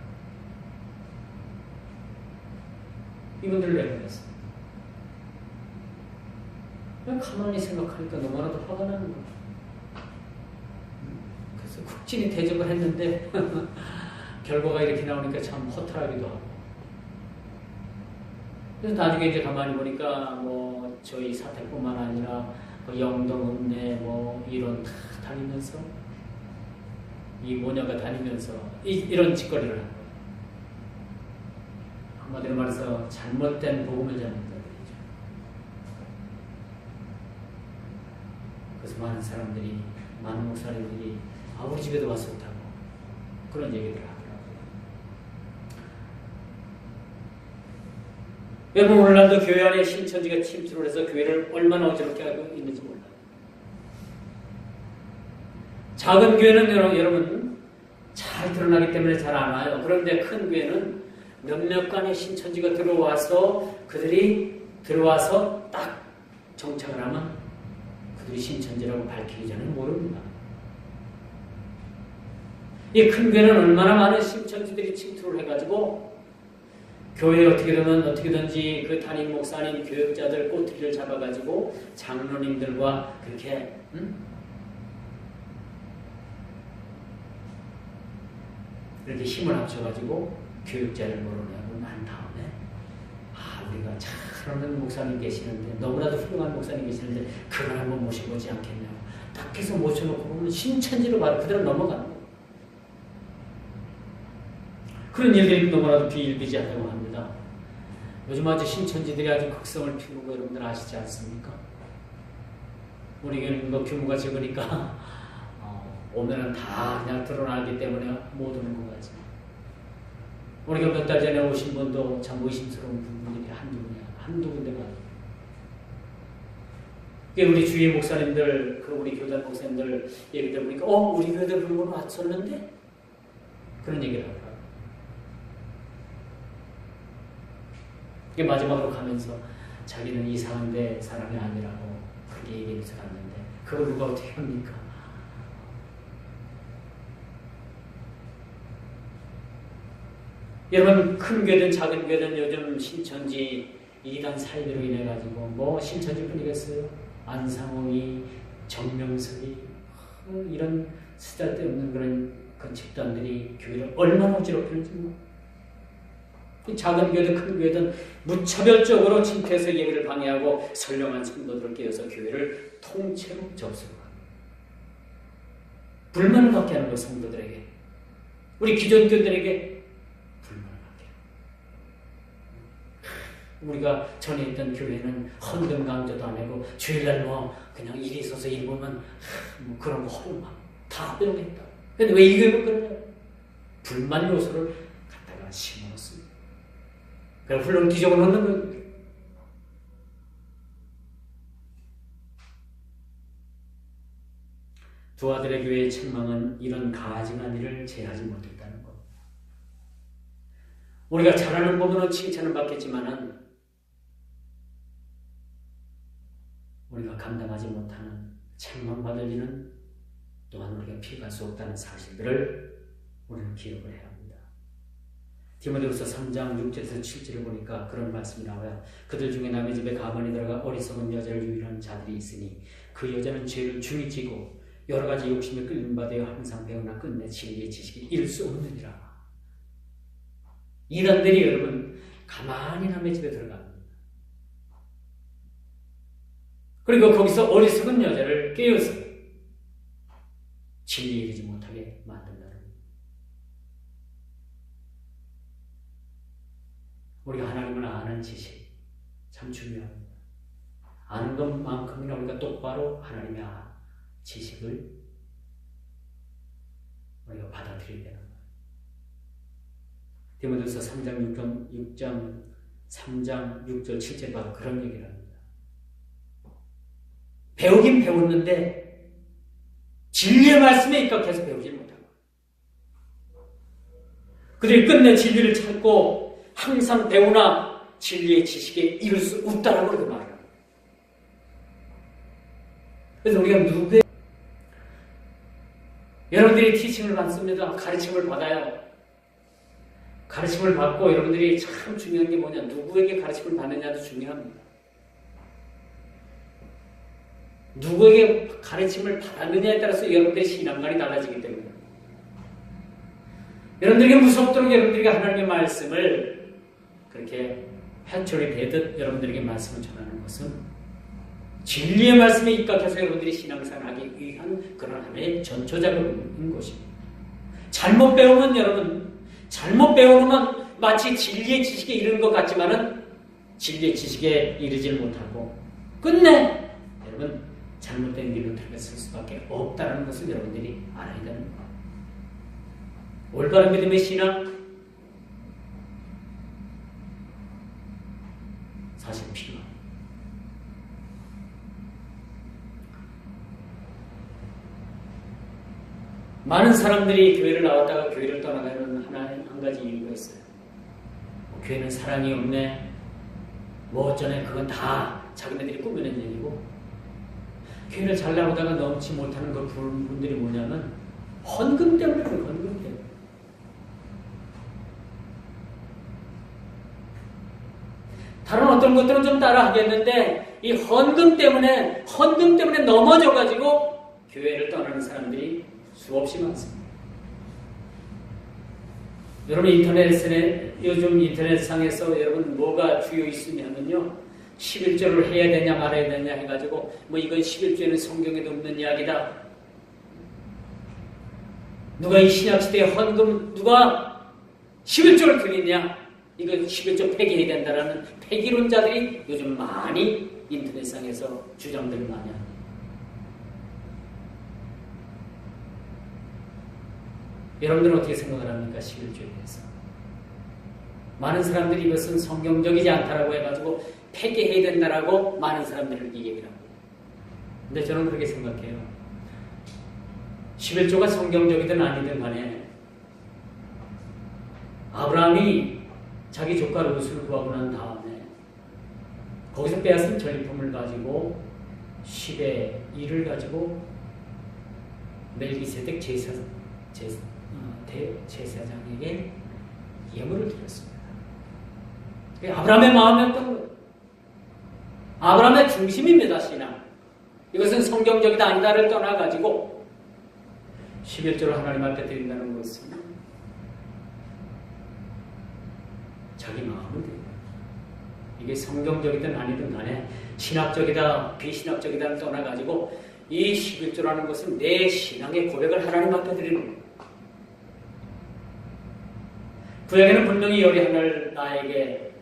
이분들을 내보냈어요. 그냥 가만히 생각하니까 너무나도 화가 나는 거예요. 그래서 국진이 대접을 했는데 결과가 이렇게 나오니까 참 허탈하기도 하고. 그래서 나중에 이제 가만히 보니까 뭐 저희 사택뿐만 아니라 뭐 영동, 읍내 뭐 이런 다 다니면서 이 모녀가 다니면서 이런 짓거리를 한 거예요. 한마디로 말해서 잘못된 복음을 전하는 자들이죠. 그래서 많은 사람들이, 많은 목사님들이 우리 집에도 와서 좋다고 그런 얘기를 하더라고요. 여러분, 오늘날도 교회 안에 신천지가 침투를 해서 교회를 얼마나 어지럽게 하고 있는지 몰라요. 작은 교회는 여러분 잘 드러나기 때문에 잘 안 와요. 그런데 큰 교회는 몇몇 간의 신천지가 들어와서 그들이 들어와서 딱 정착을 하면 그들이 신천지라고 밝히기 전에는 모릅니다. 이 큰 교회는 얼마나 많은 신천지들이 침투를 해가지고 교회에 어떻게든지 그 담임 목사님, 교육자들 꼬투리를 잡아가지고 장로님들과 그렇게 이렇게 힘을 합쳐가지고 교육자를 몰아내고 난 다음에 우리가 잘하는 목사님 계시는데, 너무나도 훌륭한 목사님 계시는데 그걸 한번 모셔보지 않겠냐고 딱 해서 모셔놓고 보면 신천지로 바로 그대로 넘어가는 거예요. 그런 일들이 너무나도 비일비재하다고 합니다. 요즘 아주 신천지들이 아주 극성을 피우는 거 여러분들 아시지 않습니까? 우리 교회는 뭐 규모가 적으니까 오면은 다 그냥 드러나기 때문에 못 오는 것 같지. 우리가 몇 달 전에 오신 분도 참 의심스러운 분들이 한두 군데가. 우리 주위 목사님들, 우리 교단 목사님들 얘기 들어보니까 우리 교회들 그런 거 왔었는데? 그런 얘기를 하더라고요. 마지막으로 가면서 자기는 이상한데 사람이 아니라고 그렇게 얘기해서 갔는데 그걸 누가 어떻게 합니까? 여러분, 큰 교회든 작은 교회든 요즘 신천지 이단 사이비로 인해 가지고 뭐 신천지뿐이겠어요? 안상홍이, 정명석이 이런 쓰잘데없는 그런 집단들이 교회를 얼마나 어지럽히는지 작은 교회든 큰 교회든 무차별적으로 침투해서 예배를 방해하고 선량한 성도들을 깨워서 교회를 통째로 접수합니다. 불만을 갖게 하는 거, 성도들에게, 우리 기존교들에게 불만을 갖게 하는. 우리가 전에 있던 교회는 헌금 강조도 안 하고 주일날 뭐 그냥 일이 있어서 일 보면 뭐 그런 거 허용하고 다 배우겠다. 근데 왜 이 교회는 그러냐? 불만 요소를 갖다가 심어놓습니다. 그럼 훌륭한 기적을 얻는 거예요. 두 아들의 교회의 책망은 이런 가증한 일을 제하지 못했다는 것. 우리가 잘하는 부분은 칭찬을 받겠지만은 우리가 감당하지 못하는 책망받을 일은 또한 우리가 피할 수 없다는 사실들을 우리는 기억을 해야 합니다. 디모데후서 3장 6절에서 7절을 보니까 그런 말씀이 나와요. 그들 중에 남의 집에 가만히 들어가 어리석은 여자를 유인하는 자들이 있으니 그 여자는 죄를 중히 지고 여러 가지 욕심에 끌림 받아 항상 배우나 끝내 진리의 지식이 이룰 수 없느니라. 이단들이 여러분 가만히 남의 집에 들어갑니다. 그리고 거기서 어리석은 여자를 깨워서 진리에 이르지 못하게 만든다는 거예요. 우리가 하나님을 아는 지식 참 중요합니다. 아는 것만큼이나 우리가 똑바로 하나님의 지식을 우리가 받아들여야 되는 거예요. 디모데후서 3장 6절 7절 바로 그런 얘기를 합니다. 배우긴 배웠는데 진리의 말씀에 입각해서 배우지 못하고 그들이 끝내 진리를 찾고 항상 배우나 진리의 지식에 이를 수 없다라고 그렇게 말해요. 그래서 우리가 여러분들이 티칭을 받습니다. 가르침을 받아요. 가르침을 받고 여러분들이 참 중요한 게 뭐냐, 누구에게 가르침을 받느냐도 중요합니다. 누구에게 가르침을 받았느냐에 따라서 여러분들의 신앙관이 달라지기 때문에 여러분들에게 무섭도록 여러분들에게 하나님의 말씀을 그렇게 회초리 베듯 여러분들에게 말씀을 전하는 것은 진리의 말씀에 입각해서 여러분들이 신앙생활하기 위한 그런 하나의 전초작업인 것입니다. 잘못 배우면 여러분, 잘못 배우면 마치 진리의 지식에 이르는 것 같지만은 진리의 지식에 이르질 못하고 끝내 여러분 잘못된 길로 들어갔을 수밖에 없다는 것을 여러분들이 알아야 되는 겁니다. 올바른 믿음의 신앙 사실 필요합니다. 많은 사람들이 교회를 나왔다가 교회를 떠나가는 한 가지 이유가 있어요. 교회는 사랑이 없네. 뭐 어쩌네. 그건 다 자기네들이 꾸며낸 얘기고, 교회를 잘 나오다가 넘지 못하는 그 분들이 뭐냐면 헌금 때문에 그래요. 헌금 때문에. 다른 어떤 것들은 좀 따라 하겠는데 이 헌금 때문에 넘어져가지고 교회를 떠나는 사람들이 수없이 많습니다. 여러분 요즘 인터넷상에서 여러분 뭐가 주요 있으냐면요, 11조를 해야 되냐 말아야 되냐 해가지고 뭐 이건 11조에는 성경에도 없는 이야기다. 누가 이 신약시대에 헌금 누가 11조를 드리냐, 이거 11조 폐기해야 된다라는 폐기론자들이 요즘 많이 인터넷상에서 주장들을 많이 합니다. 여러분들은 어떻게 생각을 합니까? 11조에 대해서. 많은 사람들이 이것은 성경적이지 않다라고 해가지고 폐기해야 된다라고 많은 사람들이 얘기를 합니다. 근데 저는 그렇게 생각해요. 11조가 성경적이든 아니든 간에 아브라함이 자기 조카 롯을 구하고 난 다음에 거기서 빼앗은 전리품을 가지고 10의 1을 가지고 멜기세덱 대제사장에게 예물을 드렸습니다. 아브라함의 마음이었던 거예요. 아브라함의 중심입니다, 신앙. 이것은 성경적이다 아니다를 떠나가지고 11조를 하나님 앞에 드린다는 것은 자기 마음을 드립니다. 이게 성경적이든 아니든 간에 신학적이다 비신학적이다를 떠나가지고 이 11조라는 것은 내 신앙의 고백을 하나님 앞에 드리는 거예요. 구약에는 분명히 요리 하나를 나에게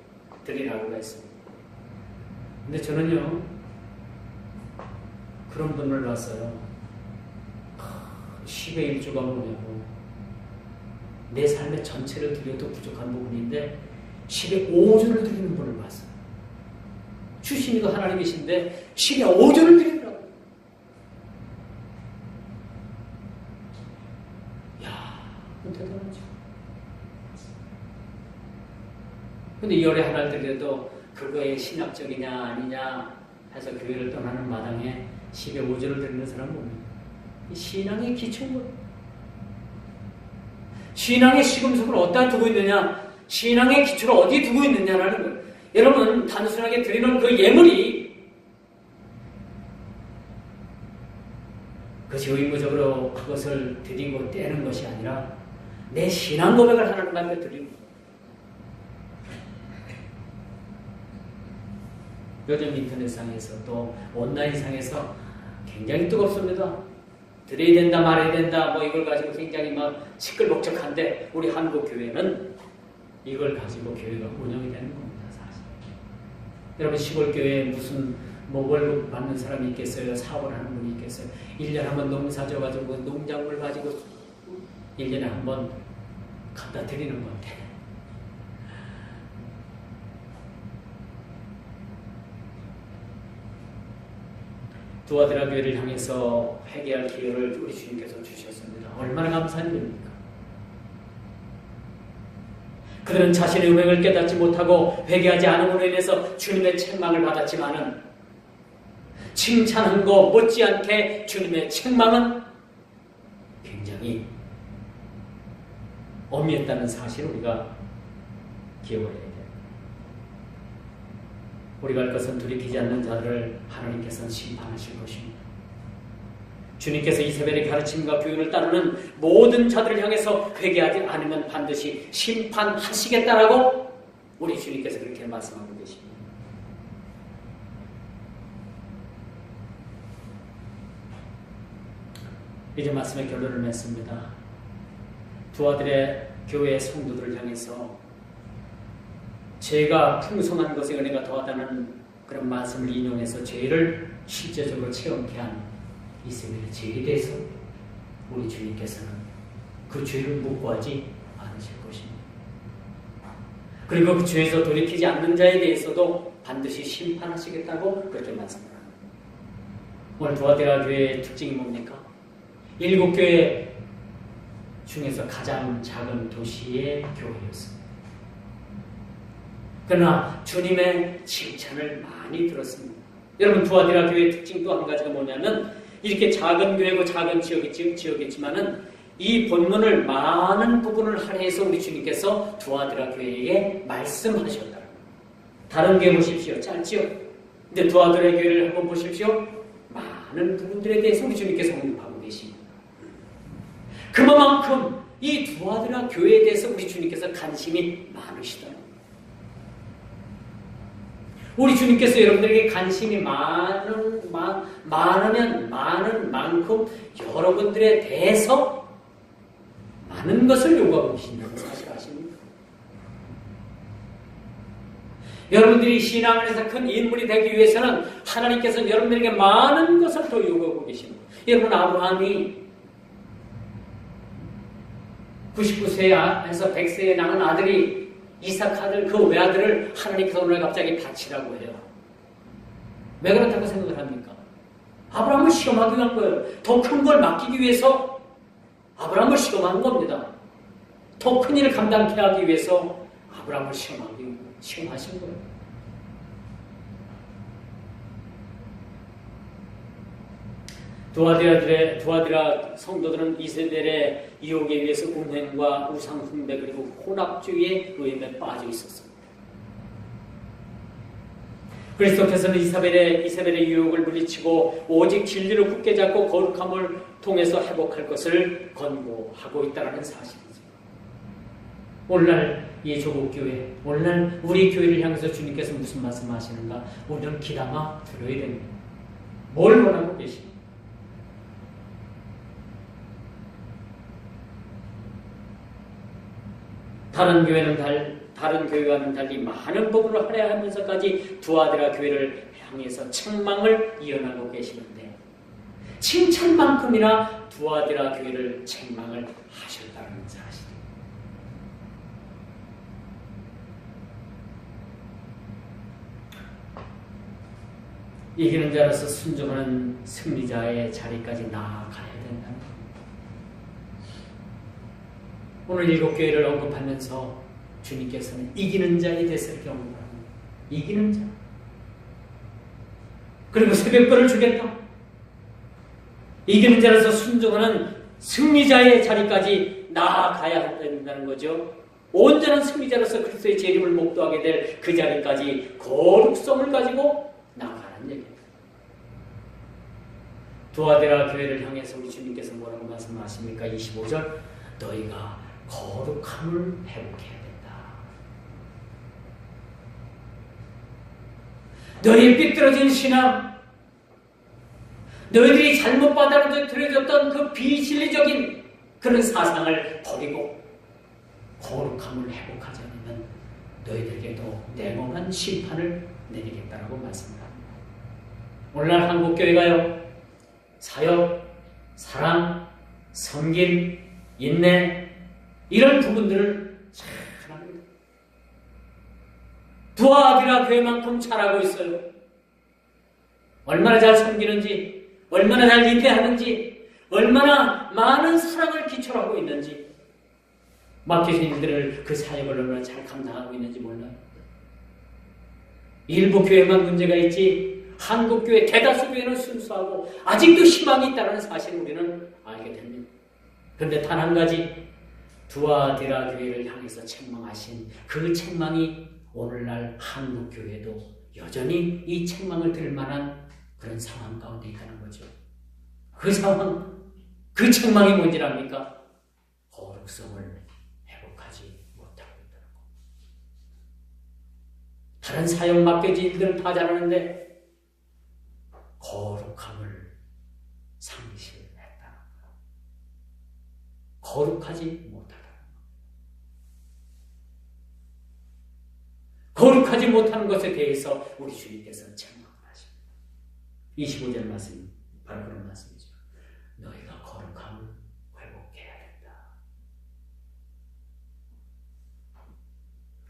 드리라고 했습니다. 근데 저는요, 그런 분을 봤어요. 10의 1조가 뭐냐고. 내 삶의 전체를 드려도 부족한 부분인데 10의 5조를 드리는 분을 봤어요. 주신이도 하나님이신데 10의 5조를 드리더라고요. 이야, 대단하죠. 근데 열에 하나를 드려도 그거에 신학적이냐 아니냐 해서 교회를 떠나는 마당에 10의 5조를 드리는 사람은 뭡니까? 이 신앙의 기초는 신앙의 시금석을 어디다 두고 있느냐, 신앙의 기초를 어디에 두고 있느냐라는 거예요. 여러분, 단순하게 드리는 그 예물이 그것이 의무적으로 그것을 드리고 떼는 것이 아니라 내 신앙 고백을 하나님 앞에 드리는 거예요. 요즘 인터넷상에서 또 온라인상에서 굉장히 뜨겁습니다. 드려야 된다 말아야 된다 뭐 이걸 가지고 굉장히 막 시끌벅적한데 우리 한국 교회는 이걸 가지고 교회가 운영이 되는 겁니다. 사실. 여러분 시골교회에 무슨 뭐 월급 받는 사람이 있겠어요? 사업을 하는 분이 있겠어요? 1년에 한 번 농사 져가지고 농작물 가지고 1년에 한 번 갖다 드리는 건데 두아드라 교회를 향해서 회개할 기회를 우리 주님께서 주셨습니다. 얼마나 감사한 일입니까? 그들은 자신의 음행을 깨닫지 못하고 회개하지 않음으로 인해서 주님의 책망을 받았지만은 칭찬한 것 못지않게 주님의 책망은 굉장히 엄미했다는 사실을 우리가 기억을 해야 돼요. 우리가 할 것은 돌이키지 않는 자들을 하나님께서는 심판하실 것입니다. 주님께서 이세벨의 가르침과 교훈을 따르는 모든 자들을 향해서 회개하지 않으면 반드시 심판하시겠다라고 우리 주님께서 그렇게 말씀하고 계십니다. 이제 말씀의 결론을 맺습니다. 두 아들의 교회 성도들을 향해서 죄가 풍성한 것에 은혜가 더하다는 그런 말씀을 인용해서 죄를 실제적으로 체험케 한 이세벨의 죄에 대해서 우리 주님께서는 그 죄를 묵고하지 않으실 것입니다. 그리고 그 죄에서 돌이키지 않는 자에 대해서도 반드시 심판하시겠다고 그렇게 말씀합니다. 오늘 두아디라 교회의 특징이 뭡니까? 7교회 중에서 가장 작은 도시의 교회였습니다. 그러나 주님의 칭찬을 많이 들었습니다. 여러분, 두아디라 교회의 특징 또 한 가지가 뭐냐면 이렇게 작은 교회고 작은 지역이지만은 이 본문을 많은 부분을 할애해서 우리 주님께서 두아디라 교회에게 말씀하셨다. 다른 교회 보십시오. 짧지요? 근데 두아디라 교회를 한번 보십시오. 많은 부분들에 대해서 우리 주님께서 언급하고 계십니다. 그만큼 이 두아디라 교회에 대해서 우리 주님께서 관심이 많으시다. 우리 주님께서 여러분들에게 관심이 많으면 많은 만큼 여러분들에 대해서 많은 것을 요구하고 계신다는 사실 아십니까? 여러분들이 신앙 안에서 큰 인물이 되기 위해서는 하나님께서는 여러분들에게 많은 것을 더 요구하고 계십니다. 여러분, 아브라함이 99세에서 100세에 낳은 아들이 이삭 아들, 그 외아들을 하나님께서 오늘 갑자기 바치라고 해요. 왜 그렇다고 생각을 합니까? 아브라함을 시험하기 위한 거예요. 더 큰 걸 맡기기 위해서 아브라함을 시험한 겁니다. 더 큰 일을 감당케 하기 위해서 아브라함을 시험하신 거예요. 두아디라 성도들은 이세벨의 유혹에 의해서 음행과 우상 숭배 그리고 혼합주의의 노임에 빠져 있었습니다. 그리스도께서는 이세벨의 유혹을 물리치고 오직 진리를 굳게 잡고 거룩함을 통해서 회복할 것을 권고하고 있다는 사실이죠. 오늘날 이 조국교회, 오늘날 우리 교회를 향해서 주님께서 무슨 말씀하시는가? 우리는 귀담아 들어야 됩니다. 뭘 원하고 계십니까? 다른 교회와는 달리 많은 부분을 할애하면서까지 두아디라 교회를 향해서 책망을 이어나가고 계시는데 칭찬만큼이나 두아디라 교회를 책망을 하셨다는 사실입니다. 이기는 자로서 순종하는 승리자의 자리까지 나아가야 된다는 겁니다. 오늘 7교회를 언급하면서 주님께서는 이기는 자에 대해서 이렇게 언급합니다. 이기는 자. 그리고 새벽별을 주겠다. 이기는 자로서 순종하는 승리자의 자리까지 나아가야 된다는 거죠. 온전한 승리자로서 그리스도의 재림을 목도하게 될 그 자리까지 거룩성을 가지고 나아가는 얘기입니다. 두아디라 교회를 향해서 우리 주님께서 뭐라고 말씀하십니까? 25절 너희가 거룩함을 회복해야 된다. 너희의 삐뚤어진 신앙, 너희들이 잘못 받아들여졌던 그 비진리적인 그런 사상을 버리고 거룩함을 회복하지 않으면 너희들에게도 냉혹한 심판을 내리겠다라고 말씀합니다. 오늘날 한국교회가요, 사역, 사랑, 섬김, 인내 이런 부분들을 잘합니다. 두아디라 교회만큼 잘하고 있어요. 얼마나 잘 섬기는지, 얼마나 잘 인내하는지, 얼마나 많은 사랑을 기초로 하고 있는지 맡기신 일들을 그 사역을 얼마나 잘 감당하고 있는지 몰라요. 일부 교회만 문제가 있지 한국 교회 대다수 교회는 순수하고 아직도 희망이 있다는 사실을 우리는 알게 됩니다. 그런데 단 한 가지, 두아디라 교회를 향해서 책망하신 그 책망이 오늘날 한국 교회도 여전히 이 책망을 들을 만한 그런 상황 가운데 있다는 거죠. 그 상황, 그 책망이 뭔지랍니까? 거룩성을 회복하지 못하고 있다는 거. 다른 사역 맡겨진 일들은 다 잘하는데 거룩함을 상실했다는 거. 거룩하지 못하다는 거. 거룩하지 못하는 것에 대해서 우리 주님께서 책망을 하십니다. 25절 말씀, 바로 그런 말씀이죠. 너희가 거룩함을 회복해야 된다.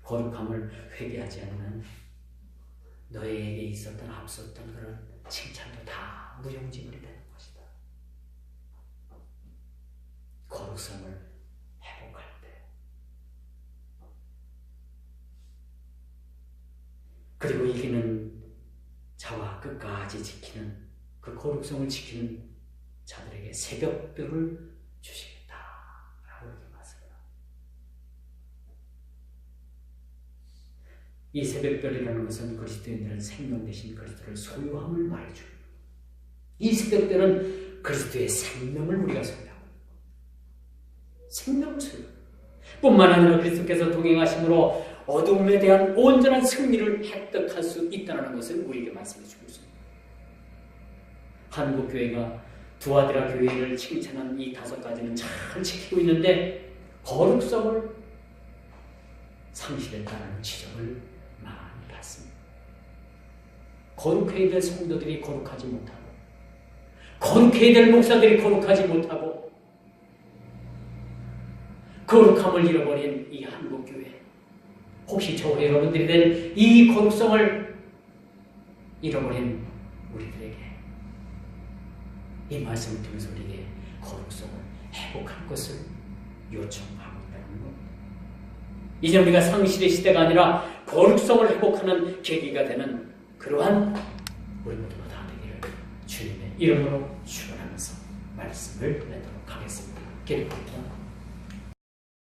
거룩함을 회개하지 않으면 너희에게 있었던 앞섰던 그런 칭찬도 다 무용지물이 되는 것이다. 거룩성을 회복할 때. 그리고 이기는 자와 끝까지 지키는 그 거룩성을 지키는 자들에게 새벽별을 주시겠다라고 이렇게 말씀합니다. 이 새벽별이라는 것은 그리스도인들은 생명 대신 그리스도를 소유함을 말해줍니다. 이 새벽별은 그리스도의 생명을 우리가 소유하고 생명을 소유합니다. 뿐만 아니라 그리스도께서 동행하심으로 어둠에 대한 온전한 승리를 획득할 수 있다는 것을 우리에게 말씀해 주고 있습니다. 한국 교회가 두아디라 교회를 칭찬한 이 5가지는 잘 지키고 있는데 거룩성을 상실했다는 지적을 많이 받습니다. 거룩해야 될 성도들이 거룩하지 못하고 거룩해야 될 목사들이 거룩하지 못하고 거룩함을 잃어버린 이 한국 교회, 혹시 저와 여러분들이 된 이 거룩성을 잃어버린 우리들에게 이 말씀을 통해서 우리에게 거룩성을 회복할 것을 요청하고 있다는 겁니다. 이제 우리가 상실의 시대가 아니라 거룩성을 회복하는 계기가 되는 그러한 우리 모두가 다 되기를 주님의 이름으로 축원하면서 말씀을 맺도록 하겠습니다. 기도합니다.